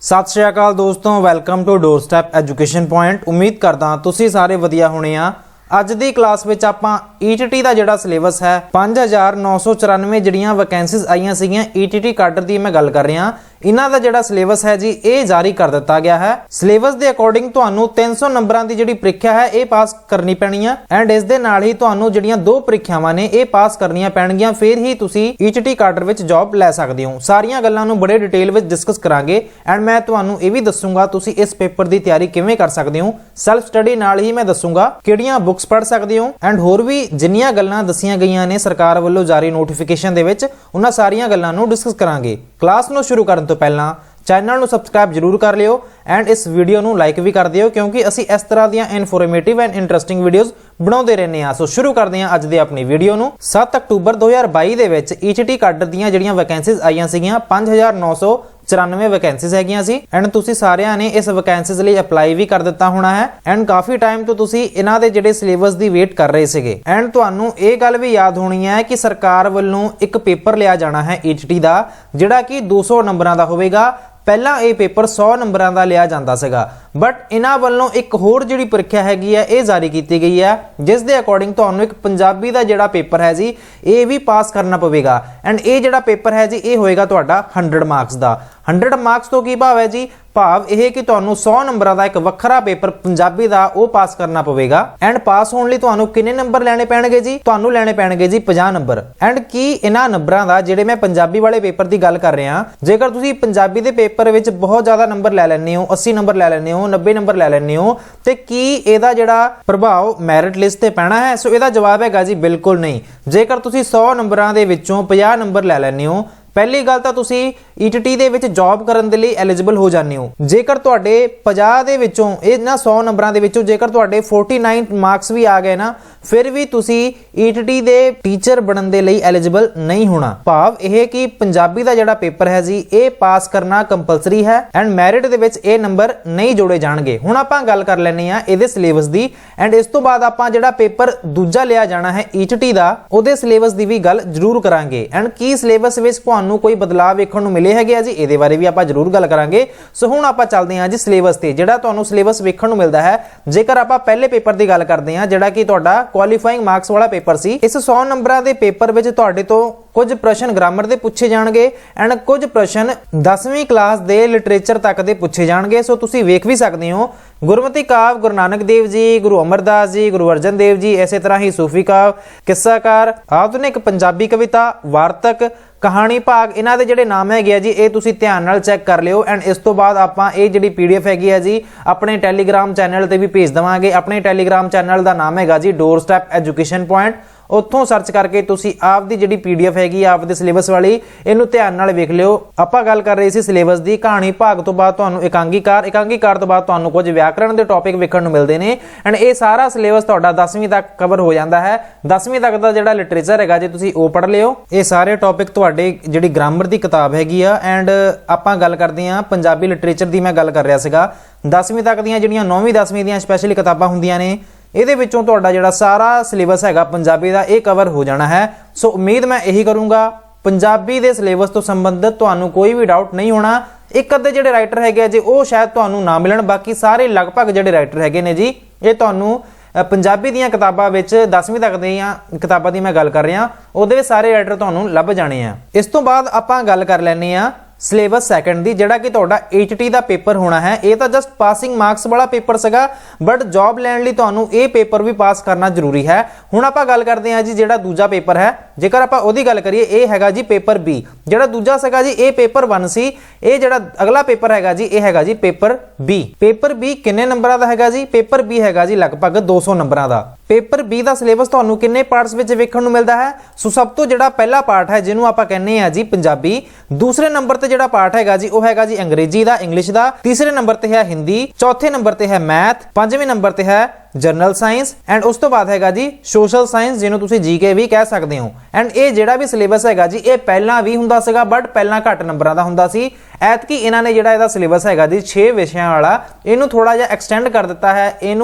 सत श्री अकाल दोस्तों, welcome to doorstep education point. उम्मीद करदा तुसी सारे वधिया होने आ। अज दी क्लास विच आपां ईटीटी दा जिहड़ा सिलेबस है 5994 जिहड़ियां वैकेंसीज आईयां सीगीयां ईटीटी काडर दी मैं गल कर रहा। इन्हां दा जिहड़ा सिलेबस है जी ये जारी कर दिता गया है। सिलेबस के अकॉर्डिंग तुहानू 300 नंबरां दी जिहड़ी परीक्षा है ये पास करनी पैनी है एंड इस दे नाल ही तुहानू जिहड़ियां दो परीक्षावां ने ये पास करनियां पैणगीयां, फिर ही तुसी ईटीटी काडर विच जॉब लै सकदे हो। सारियां गल्लां नू बड़े डिटेल विच डिस्कस करांगे एंड मैं तुहानू ये भी दसूंगा तुसी इस पेपर की तैयारी किवें कर सकदे हो। सैल्फ स्टडी नाल ही मैं दसूंगा किहड़ियां बुक्स पढ़ सकदे हो एंड होर भी जिन्नियां गल्लां दसियां गईयां ने सरकार वल्लों जारी नोटिफिकेशन दे विच उन्हां सारियां गल्लां नू डिस्कस करांगे। क्लास नू शुरू करन तो पहलां चैनल नू सबसक्राइब जरूर कर लियो एंड इस वीडियो नू लाइक भी कर दियो क्योंकि असी इस तरह दी इनफॉर्मेटिव एंड इंटरेस्टिंग वीडियोस बनाते रहने आ। सो शुरू करते हैं अज दे अपनी वीडियो नू। 7 अक्टूबर 2022 दे विच ईटीटी काडर दीयां जिहड़ियां वैकेंसीज आईयां सीगीयां 5994 वैकेंसीज हैगियां सी एंड तुसी सारियां ने इस वैकेंसीज लई अप्लाई भी कर दिता होना है एंड काफी टाइम तो तुसी इन्हां दे जिहड़े सिलेबस दी वेट कर रहे सीगे एंड तुहानू ये गल भी याद होनी है कि सरकार वल्लों एक पेपर लिया जाना है ईटीटी दा जिहड़ा कि 200 नंबरां दा होवेगा। पहला ये पेपर 100 नंबरां दा लिया जांदा सीगा बट इन्हां वल्लों एक होर जिहड़ी परीक्षा हैगी है ये जारी की गई है जिस दे अकॉर्डिंग तुहानू एक पंजाबी दा जिहड़ा पेपर है जी ये भी पास करना पवेगा एंड ये जिहड़ा पेपर है जी ये होएगा तुहाडा 100 मार्क्स दा। 100 मार्क्स तो की भाव है जी, भाव यह कि तुहानू 100 नंबरां दा एक वखरा पेपर पंजाबी दा वो पास करना पवेगा एंड पास होने लई तुहानू किन्ने नंबर लैणे पैणगे जी, तुहानू लैणे पैणगे जी 50 नंबर। एंड की इन्हां नंबरां दा जिहड़े मैं पंजाबी वाले पेपर की गल कर रहा जेकर तुसीं पंजाबी दे पेपर विच बहुत ज्यादा नंबर लै लैंदे हो 80 नंबर लै लैंदे हो 90 नंबर लै लैंदे हो ते की इहदा जिहड़ा प्रभाव मैरिट लिस्ट ते पैना है? सो इहदा जवाब हैगा जी बिल्कुल नहीं। जेकर तुसीं 100 नंबरां दे विचों 50 नंबर लै लैंदे हो पहली गल तो तुसी ईटीटी दे विच जॉब करन दे लई एलिजिबल हो जाते हो। जेकर तुहाडे 50 दे विचों इन्हां 100 नंबरां दे विचों जेकर तुहाडे 49 मार्क्स भी आ गए ना फिर भी तुसी ईटीटी दे टीचर बनन दे लई एलिजिबल नहीं होना। भाव यह कि पंजाबी दा जिहड़ा पेपर है जी ये पास करना कंपलसरी है एंड मैरिट दे विच ये नंबर नहीं जोड़े जाणगे। हुण आपां गल कर लैने आ इहदे सिलेबस दी एंड इस तो बाद आपां जिहड़ा पेपर दूजा लिया जाना है ईटीटी दा उहदे सिलेबस दी भी गल जरूर करांगे एंड की सिलेबस विच तुहानू कोई बदलाव वेखण नूं मिले हैगे आ जी इहदे बारे भी आपां जरूर गल करांगे। सो हुण आपां चलदे हां जी सिलेबस ते। जिहड़ा तुहानू सिलेबस वेखण नूं मिलदा है जेकर आपां पहले पेपर की गल करदे हां जिहड़ा कि तुहाडा क्वालीफाइंग मार्क्स वाला पेपर सी, इस 100 नंबरां दे पेपर विच तुहाडे तो कुछ प्रश्न ग्रामर दे पूछे जाणगे एंड कुछ प्रश्न 10वीं क्लास दे लिटरेचर तक दे पूछे जाणगे। सो तुसीं वेख भी सकदे हो गुरमती काव्य गुरु नानक देव जी, गुरु अमरदास जी, गुरु अर्जन देव जी, इसे तरह ही सूफी काव्य, किस्साकार, आधुनिक पंजाबी कविता, वार्तक, कहानी भाग, इन्हां दे जिहड़े नाम है जी ये तुसीं ध्यान नाल चैक कर लिओ एंड इस तो बाद आपां ये जिहड़ी पीडीएफ हैगी है जी अपने टैलीग्राम चैनल ते भी भेज देवांगे। अपने टैलीग्राम चैनल का नाम हैगा जी डोरस्टैप एजुकेशन पॉइंट। उत्थों सर्च करके तुसी आप दी जिहड़ी पीडीएफ हैगी आप दे सिलेबस वाली इहनूं ध्यान नाल वेख लिओ। आपां गल कर रहे सी सिलेबस दी। कहानी भाग तो बाद तुहानूं एकांगीकार तो बाद तुहानूं कुछ व्याकरण दे टॉपिक वेखण नूं मिलदे ने एंड ये सारा सिलेबस तुहाडा 10वीं तक कवर हो जाता है। 10वीं तक दा जिहड़ा लिटरेचर हैगा जी तुसी ओह पढ़ लिओ। ये सारे टॉपिक तुहाडे जिहड़ी ग्रामर दी किताब हैगी आ एंड आपां गल करदे हां पंजाबी लिटरेचर दी मैं गल कर रहा सीगा। 10वीं तक दीयां जिहड़ियां 9वीं 10वीं दीयां स्पैशल किताबां हुंदियां ने ਇਹਦੇ ਵਿੱਚੋਂ ਤੁਹਾਡਾ ਜਿਹੜਾ ਸਾਰਾ ਸਿਲੇਬਸ ਹੈਗਾ ਪੰਜਾਬੀ ਦਾ ਇਹ ਕਵਰ ਹੋ ਜਾਣਾ ਹੈ। ਸੋ ਉਮੀਦ ਮੈਂ ਇਹੀ ਕਰੂੰਗਾ ਪੰਜਾਬੀ ਦੇ ਸਿਲੇਬਸ ਤੋਂ ਸੰਬੰਧਿਤ ਤੁਹਾਨੂੰ ਕੋਈ ਵੀ ਡਾਊਟ ਨਹੀਂ ਹੋਣਾ। ਇੱਕ ਅੱਧੇ ਜਿਹੜੇ ਰਾਈਟਰ ਹੈਗੇ ਜੀ ਉਹ ਸ਼ਾਇਦ ਤੁਹਾਨੂੰ ਨਾ ਮਿਲਣ, ਬਾਕੀ ਸਾਰੇ ਲਗਭਗ ਜਿਹੜੇ ਰਾਈਟਰ ਹੈਗੇ ਨੇ ਜੀ ਇਹ ਤੁਹਾਨੂੰ ਪੰਜਾਬੀ ਦੀਆਂ ਕਿਤਾਬਾਂ ਵਿੱਚ 10ਵੀਂ ਤੱਕ ਦੀਆਂ ਕਿਤਾਬਾਂ ਦੀ ਮੈਂ ਗੱਲ ਕਰ ਰਿਹਾ ਉਹਦੇ ਵਿੱਚ ਸਾਰੇ ਰਾਈਟਰ ਤੁਹਾਨੂੰ ਲੱਭ ਜਾਣੇ ਆ। ਇਸ ਤੋਂ ਬਾਅਦ ਆਪਾਂ ਗੱਲ ਕਰ ਲੈਣੇ ਆ सिलेबस सैकेंड दी जिहड़ा कि तुहाडा ईटीटी दा पेपर होना है। ये तो जस्ट पासिंग मार्क्स वाला पेपर सीगा बट जॉब लैण लई तुहानूं ये पेपर भी पास करना जरूरी है। हुण आपां गल करदे हां जी जिहड़ा दूजा पेपर है जेकर आपां ओहदी गल करिए ये हैगा जी पेपर बी। जिहड़ा दूजा सीगा जी ये पेपर 1 सी, ये जिहड़ा अगला पेपर हैगा जी ये हैगा जी पेपर बी। पेपर बी किन्ने नंबरां दा हैगा जी? पेपर बी हैगा जी लगभग 200 नंबरां दा। पेपर बी का सिलेबस तुहानूं किन्ने पार्ट्स विच वेखण नूं मिलदा है? सो सब तो जिहड़ा पहला पार्ट है जिन्हों आपां कहने आ जी पंजाबी, दूसरे नंबर ते जिहड़ा पार्ट हैगा जी वो हैगा जी अंग्रेजी दा इंग्लिश दा, तीसरे नंबर ते है हिंदी, चौथे नंबर ते है मैथ, पांचवें नंबर ते है जनरल साइंस एंड उस तो बाद हैगा जी सोशल साइंस जिन्हों तुसीं जीके भी कह सकते हो। एंड ये जिहड़ा भी सिलेबस हैगा जी ये पहला भी हुंदा सीगा बट पहला घट नंबरां दा हुंदा सी ਐਤਕੀ ਇਹਨਾਂ ਨੇ ਜਿਹੜਾ ਇਹਦਾ ਸਿਲੇਬਸ ਹੈਗਾ ਜੀ 6 ਵਿਸ਼ਿਆਂ ਵਾਲਾ ਇਹਨੂੰ ਥੋੜਾ ਜਿਹਾ ਐਕਸਟੈਂਡ ਕਰ ਦਿੱਤਾ ਹੈ,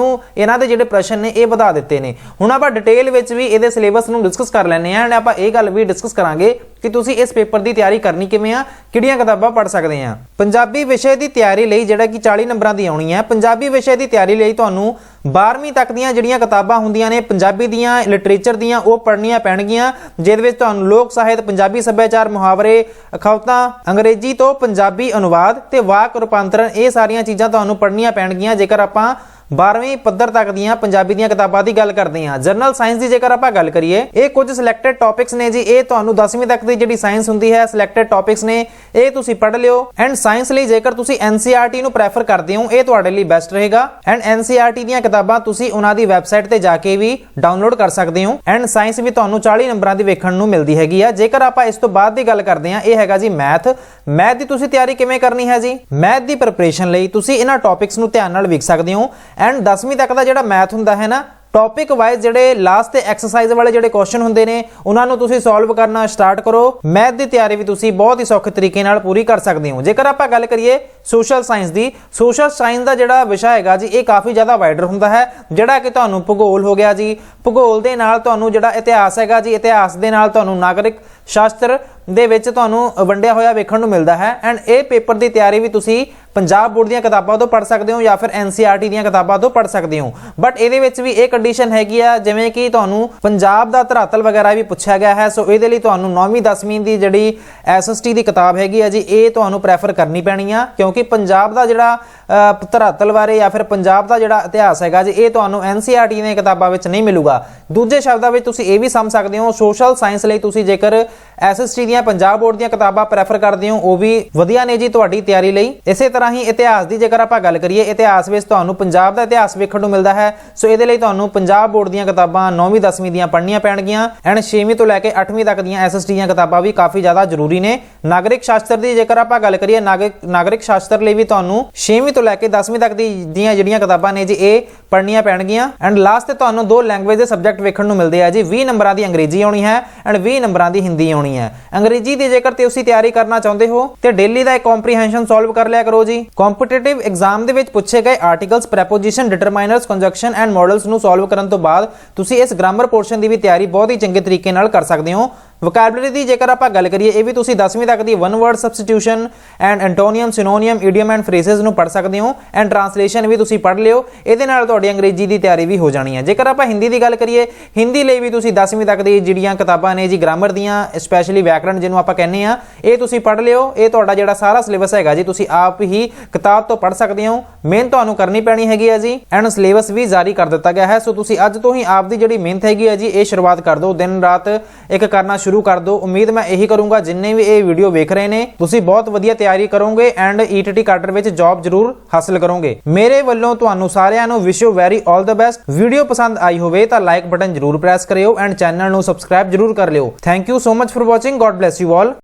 ਇਹਨਾਂ ਦੇ ਜਿਹੜੇ ਪ੍ਰਸ਼ਨ ਨੇ ਇਹ ਵਧਾ ਦਿੱਤੇ ਨੇ। ਹੁਣ ਆਪਾਂ ਡਿਟੇਲ ਵਿੱਚ ਵੀ ਇਹਦੇ ਸਿਲੇਬਸ ਨੂੰ ਡਿਸਕਸ ਕਰ ਲੈਣੇ ਆ ਐਂਡ ਆਪਾਂ ਇਹ ਗੱਲ ਵੀ ਡਿਸਕਸ ਕਰਾਂਗੇ ਕਿ ਤੁਸੀਂ ਇਸ ਪੇਪਰ ਦੀ ਤਿਆਰੀ ਕਰਨੀ ਕਿਵੇਂ ਆ, ਕਿਹੜੀਆਂ ਕਿਤਾਬਾਂ ਪੜ੍ਹ ਸਕਦੇ ਆ। ਪੰਜਾਬੀ ਵਿਸ਼ੇ ਦੀ ਤਿਆਰੀ ਲਈ ਜਿਹੜਾ ਕਿ 40 ਨੰਬਰਾਂ ਦੀ ਆਉਣੀ ਹੈ। ਪੰਜਾਬੀ ਵਿਸ਼ੇ ਦੀ ਤਿਆਰੀ ਲਈ ਤੁਹਾਨੂੰ 12ਵੀਂ ਤੱਕ ਦੀਆਂ ਜਿਹੜੀਆਂ ਕਿਤਾਬਾਂ ਹੁੰਦੀਆਂ ਨੇ ਪੰਜਾਬੀ ਦੀਆਂ, ਲਿਟਰੇਚਰ ਦੀਆਂ, ਉਹ ਪੜ੍ਹਨੀਆਂ ਪੈਣਗੀਆਂ, ਜਿਹਦੇ ਵਿੱਚ ਤੁਹਾਨੂੰ ਲੋਕ ਸਾਹਿਤ, ਪੰਜਾਬੀ ਸੱਭਿਆਚਾਰ, ਮੁਹਾਵਰੇ, ਅਖੌਤਾਂ, ਅੰਗਰੇਜ਼ੀ ਤੋਂ ਪੰਜਾਬੀ ਅਨੁਵਾਦ ਤੇ ਵਾਕ ਰੂਪਾਂਤਰਨ, ਇਹ ਸਾਰੀਆਂ ਚੀਜ਼ਾਂ ਤੁਹਾਨੂੰ ਪੜ੍ਹਨੀਆਂ ਪੈਣਗੀਆਂ ਜੇਕਰ ਆਪਾਂ 12ਵੀਂ ਪੱਧਰ ਤੱਕ ਦੀਆਂ ਪੰਜਾਬੀ ਦੀਆਂ ਕਿਤਾਬਾਂ ਦੀ ਗੱਲ ਕਰਦੇ ਹਾਂ। ਜਨਰਲ ਸਾਇੰਸ ਦੀ ਜੇਕਰ ਆਪਾਂ ਗੱਲ ਕਰੀਏ, ਇਹ ਕੁਝ ਸਿਲੈਕਟਡ ਟੌਪਿਕਸ ਨੇ ਜੀ, ਇਹ ਤੁਹਾਨੂੰ 10ਵੀਂ ਤੱਕ ਦੀ ਜਿਹੜੀ ਸਾਇੰਸ ਹੁੰਦੀ ਹੈ ਸਿਲੈਕਟਡ ਟੌਪਿਕਸ ਨੇ, ਇਹ ਤੁਸੀਂ ਪੜ੍ਹ ਲਿਓ। ਐਂਡ ਸਾਇੰਸ ਲਈ ਜੇਕਰ ਤੁਸੀਂ NCERT ਨੂੰ ਪ੍ਰੈਫਰ ਕਰਦੇ ਹੋ, ਇਹ ਤੁਹਾਡੇ ਲਈ ਬੈਸਟ ਰਹੇਗਾ। ਐਂਡ NCERT ਦੀਆਂ ਕਿਤਾਬਾਂ ਤੁਸੀਂ ਉਹਨਾਂ ਦੀ ਵੈਬਸਾਈਟ ਤੇ ਜਾ ਕੇ ਵੀ ਡਾਊਨਲੋਡ ਕਰ ਸਕਦੇ ਹੋ। ਐਂਡ ਸਾਇੰਸ ਵੀ ਤੁਹਾਨੂੰ 40 ਨੰਬਰਾਂ ਦੀ ਵੇਖਣ ਨੂੰ ਮਿਲਦੀ ਹੈਗੀ ਆ। ਜੇਕਰ ਆਪਾਂ ਇਸ ਤੋਂ ਬਾਅਦ ਦੀ ਗੱਲ ਕਰਦੇ ਹਾਂ, ਇਹ ਹੈਗਾ ਜੀ ਮੈਥ ਦੀ ਤੁਸੀਂ ਤਿਆਰੀ ਕਿਵੇਂ ਕਰਨੀ ਹੈ ਜੀ। ਮੈਥ ਦੀ ਪ੍ਰਿਪਰੇਸ਼ਨ ਲਈ ਤੁਸੀਂ ਇਹਨਾਂ ਟੌਪਿਕਸ ਨੂੰ ਧਿਆਨ ਨਾਲ ਵੇਖ ਸਕਦੇ ਹੋ। ਐਂਡ 10ਵੀਂ ਤੱਕ ਦਾ ਜਿਹੜਾ ਮੈਥ ਹੁੰਦਾ ਹੈ ਨਾ, ਟੌਪਿਕ ਵਾਈਜ਼ ਜਿਹੜੇ ਲਾਸਟ ਤੇ ਐਕਸਰਸਾਈਜ਼ ਵਾਲੇ ਜਿਹੜੇ ਕੁਐਸਚਨ ਹੁੰਦੇ ਨੇ ਉਹਨਾਂ ਨੂੰ ਤੁਸੀਂ ਸੋਲਵ ਕਰਨਾ ਸਟਾਰਟ ਕਰੋ। ਮੈਥ ਦੀ ਤਿਆਰੀ ਵੀ ਤੁਸੀਂ ਬਹੁਤ ਹੀ ਸੌਖੇ ਤਰੀਕੇ ਨਾਲ ਪੂਰੀ ਕਰ ਸਕਦੇ ਹੋ। ਜੇਕਰ ਆਪਾਂ ਗੱਲ ਕਰੀਏ ਸੋਸ਼ਲ ਸਾਇੰਸ ਦੀ, ਸੋਸ਼ਲ ਸਾਇੰਸ ਦਾ ਜਿਹੜਾ ਵਿਸ਼ਾ ਹੈਗਾ ਜੀ ਇਹ ਕਾਫੀ ਜ਼ਿਆਦਾ ਵਾਈਡਰ ਹੁੰਦਾ ਹੈ, ਜਿਹੜਾ ਕਿ ਤੁਹਾਨੂੰ ਭੂਗੋਲ ਹੋ ਗਿਆ ਜੀ, ਭੂਗੋਲ ਦੇ ਨਾਲ ਤੁਹਾਨੂੰ ਜਿਹੜਾ ਇਤਿਹਾਸ ਹੈਗਾ ਜੀ, ਇਤਿਹਾਸ ਦੇ ਨਾਲ ਤੁਹਾਨੂੰ ਨਾਗਰਿਕ ਸ਼ਾਸਤਰ ਦੇ ਵਿੱਚ ਤੁਹਾਨੂੰ ਵੰਡਿਆ ਹੋਇਆ ਵੇਖਣ ਨੂੰ ਮਿਲਦਾ ਹੈ। ਐਂਡ ਇਹ ਪੇਪਰ ਦੀ ਤਿਆਰੀ ਵੀ ਤੁਸੀਂ ਪੰਜਾਬ ਬੋਰਡ ਦੀਆਂ ਕਿਤਾਬਾਂ ਤੋਂ ਪੜ੍ਹ ਸਕਦੇ ਹੋ ਜਾਂ ਫਿਰ NCERT ਦੀਆਂ ਕਿਤਾਬਾਂ ਤੋਂ ਪੜ੍ਹ ਸਕਦੇ ਹੋ। ਬਟ ਇਹਦੇ ਵਿੱਚ ਵੀ ਇਹ ਕੰਡੀਸ਼ਨ ਹੈਗੀ ਆ, ਜਿਵੇਂ ਕਿ ਤੁਹਾਨੂੰ ਪੰਜਾਬ ਦਾ ਧਰਾਤਲ ਵਗੈਰਾ ਵੀ ਪੁੱਛਿਆ ਗਿਆ ਹੈ, ਸੋ ਇਹਦੇ ਲਈ ਤੁਹਾਨੂੰ 9ਵੀਂ 10ਵੀਂ ਦੀ ਜਿਹੜੀ SST ਦੀ ਕਿਤਾਬ ਹੈਗੀ ਆ ਜੀ, ਇਹ ਤੁਹਾਨੂੰ ਪ੍ਰੈਫਰ ਕਰਨੀ ਪੈਣੀ ਆ, ਕਿਉਂਕਿ ਪੰਜਾਬ ਦਾ ਜਿਹੜਾ ਧਰਾਤਲ ਬਾਰੇ ਜਾਂ ਫਿਰ ਪੰਜਾਬ ਦਾ ਜਿਹੜਾ ਇਤਿਹਾਸ ਹੈਗਾ ਜੀ ਇਹ ਤੁਹਾਨੂੰ NCERT ਦੀਆਂ ਕਿਤਾਬਾਂ ਵਿੱਚ ਨਹੀਂ ਮਿਲੂਗਾ। ਦੂਜੇ ਸ਼ਬਦਾਂ ਵਿੱਚ ਤੁਸੀਂ ਇਹ ਵੀ ਸਮਝ ਸਕਦੇ ਹੋ, ਸੋਸ਼ਲ ਸਾਇੰਸ ਲਈ ਤੁਸੀਂ ਜੇਕਰ SST ਦੀਆਂ ਪੰਜਾਬ ਬੋਰਡ ਦੀਆਂ ਕਿਤਾਬਾਂ ਪ੍ਰੈਫਰ ਕਰਦੇ ਹੋ, ਉਹ ਵੀ ਵਧੀਆ ਨੇ ਜੀ ਤੁਹਾਡੀ ਤਿਆਰੀ ਲਈ। ਇਸੇ ਤਰ੍ਹਾਂ ਹੀ ਇਤਿਹਾਸ ਦੀ ਜੇਕਰ ਆਪਾਂ ਗੱਲ ਕਰੀਏ, ਇਤਿਹਾਸ ਵਿੱਚ ਤੁਹਾਨੂੰ ਪੰਜਾਬ ਦਾ ਇਤਿਹਾਸ ਵੇਖਣ ਨੂੰ ਮਿਲਦਾ ਹੈ, ਸੋ ਇਹਦੇ ਲਈ ਤੁਹਾਨੂੰ ਪੰਜਾਬ ਬੋਰਡ ਦੀਆਂ ਕਿਤਾਬਾਂ 9ਵੀਂ 10ਵੀਂ ਦੀਆਂ ਪੜ੍ਹਨੀਆਂ ਪੈਣਗੀਆਂ। ਐਂਡ 6ਵੀਂ ਤੋਂ ਲੈ ਕੇ 8ਵੀਂ ਤੱਕ ਦੀਆਂ SST ਦੀਆਂ ਕਿਤਾਬਾਂ ਵੀ ਕਾਫੀ ਜ਼ਿਆਦਾ ਜ਼ਰੂਰੀ ਨੇ। ਨਾਗਰਿਕ ਸ਼ਾਸਤਰ ਦੀ ਜੇਕਰ ਆਪਾਂ ਗੱਲ ਕਰੀਏ, ਨਾਗਰਿਕ ਸ਼ਾਸਤਰ ਲਈ ਵੀ ਤੁਹਾਨੂੰ 6ਵੀਂ ਤੋਂ ਲੈ ਕੇ 10ਵੀਂ ਤੱਕ ਦੀਆਂ ਜਿਹੜੀਆਂ ਕਿਤਾਬਾਂ ਨੇ ਜੀ ਇਹ ਪੜ੍ਹਨੀਆਂ ਪੈਣਗੀਆਂ। ਐਂਡ ਲਾਸਟ ਤੇ ਤੁਹਾਨੂੰ 2 ਲੈਂਗੁਏਜ ਦੇ ਸਬਜੈਕਟ ਵੇਖਣ ਨੂੰ ਮਿਲਦੇ ਆ ਜੀ, 20 ਨੰਬਰਾਂ ਦੀ ਅੰਗਰੇਜ਼ੀ ਆਉਣੀ ਹੈ ਐਂਡ 20 ਨੰਬਰਾਂ ਦੀ ਹਿੰਦੀ ਆਉਣੀ ਹੈ। ਅੰਗਰੇਜ਼ੀ ਦੀ ਜੇਕਰ ਤੁਸੀਂ ਤਿਆਰੀ ਕਰਨਾ ਚਾਹੁੰਦੇ ਹੋ ਤੇ ਡੇਲੀ ਦਾ ਇੱਕ ਕੰਪਰੀਹੈਂਸ਼ਨ ਸੋਲਵ ਕਰ ਲਿਆ ਕਰੋ ਜੀ। ਕੰਪੀਟੀਟਿਵ ਐਗਜ਼ਾਮ ਦੇ ਵਿੱਚ ਪੁੱਛੇ ਗਏ ਆਰਟੀਕਲਸ, ਪ੍ਰੈਪੋਜੀਸ਼ਨ, ਡਿਟਰਮਾਈਨਰਸ, ਕੰਜੰਕਸ਼ਨ ਐਂਡ ਮਾਡਲਸ ਨੂੰ ਸੋਲਵ ਕਰਨ ਤੋਂ ਬਾਅਦ ਤੁਸੀਂ ਇਸ ਗ੍ਰਾਮਰ ਪੋਰਸ਼ਨ ਦੀ ਵੀ ਤਿਆਰੀ ਬਹੁਤ ਹੀ ਚੰਗੇ ਤਰੀਕੇ ਨਾਲ ਕਰ ਸਕਦੇ ਹੋ। ਵੋਕੈਬਲਰੀ ਦੀ ਜੇਕਰ ਆਪਾਂ ਗੱਲ ਕਰੀਏ, ਇਹ ਵੀ ਤੁਸੀਂ 10ਵੀਂ ਤੱਕ ਦੀ one word substitution and antonym, synonym, idiom and phrases ਨੂੰ ਪੜ੍ਹ ਸਕਦੇ ਹੋ। ਐਂਡ ਟ੍ਰਾਂਸਲੇਸ਼ਨ ਵੀ ਤੁਸੀਂ ਪੜ੍ਹ ਲਿਓ, ਇਹਦੇ ਨਾਲ ਤੁਹਾਡੀ ਅੰਗਰੇਜ਼ੀ ਦੀ ਤਿਆਰੀ ਵੀ ਹੋ ਜਾਣੀ ਹੈ। ਜੇਕਰ ਆਪਾਂ ਹਿੰਦੀ ਦੀ ਗੱਲ ਕਰੀਏ, ਹਿੰਦੀ ਲਈ ਵੀ ਤੁਸੀਂ 10ਵੀਂ ਤੱਕ ਦੀ ਜਿਹੜੀਆਂ ਕਿਤਾਬਾਂ ਨੇ ਜੀ ਗ੍ਰਾਮਰ ਦੀਆਂ, ਸਪੈਸ਼ਲੀ ਵਿਆਕਰਣ ਜਿਹਨੂੰ ਆਪਾਂ ਕਹਿੰਦੇ ਆ, ਇਹ ਤੁਸੀਂ ਪੜ੍ਹ ਲਿਓ। ਇਹ ਤੁਹਾਡਾ ਜਿਹੜਾ ਸਾਰਾ ਸਿਲੇਬਸ ਹੈਗਾ ਜੀ ਤੁਸੀਂ ਆਪ ਹੀ ਕਿਤਾਬ ਤੋਂ ਪੜ੍ਹ ਸਕਦੇ ਹੋ। ਮਿਹਨਤ ਤੁਹਾਨੂੰ ਕਰਨੀ ਪੈਣੀ ਹੈਗੀ ਹੈ ਜੀ। ਐਂਡ ਸਿਲੇਬਸ ਵੀ ਜਾਰੀ ਕਰ ਦਿੱਤਾ ਗਿਆ ਹੈ, ਸੋ ਤੁਸੀਂ ਅੱਜ ਤੋਂ ਹੀ ਆਪ ਦੀ ਜਿਹੜੀ ਮਿਹਨਤ ਹੈਗੀ ਹੈ ਜੀ ਇਹ ਸ਼ੁਰੂਆਤ ਕਰ ਦਿਓ, ਦਿਨ ਰਾਤ ਇੱਕ ਕਰਨਾ ਸ਼ੁਰੂ ਕਰ ਦਿਓ। ਉਮੀਦ ਮੈਂ ਇਹੀ ਕਰੂੰਗਾ ਜਿੰਨੇ ਵੀ ਇਹ ਵੀਡੀਓ ਵੇਖ ਰਹੇ ਨੇ ਤੁਸੀਂ ਬਹੁਤ ਵਧੀਆ ਤਿਆਰੀ ਕਰੋਗੇ ਐਂਡ ETT ਕਾਡਰ ਵਿੱਚ ਜੌਬ ਜ਼ਰੂਰ ਹਾਸਲ ਕਰੋਗੇ। ਮੇਰੇ ਵੱਲੋਂ ਤੁਹਾਨੂੰ ਸਾਰਿਆਂ ਨੂੰ wish you very all the best. Video ਪਸੰਦ ਆਈ ਹੋਵੇ ਤਾਂ ਲਾਈਕ ਬਟਨ ਜ਼ਰੂਰ ਪ੍ਰੈਸ ਕਰਿਓ ਐਂਡ ਚੈਨਲ ਨੂੰ ਸਬਸਕ੍ਰਾਈਬ ਜ਼ਰੂਰ ਕਰ ਲਿਓ। Thank you so much for watching. God bless you all.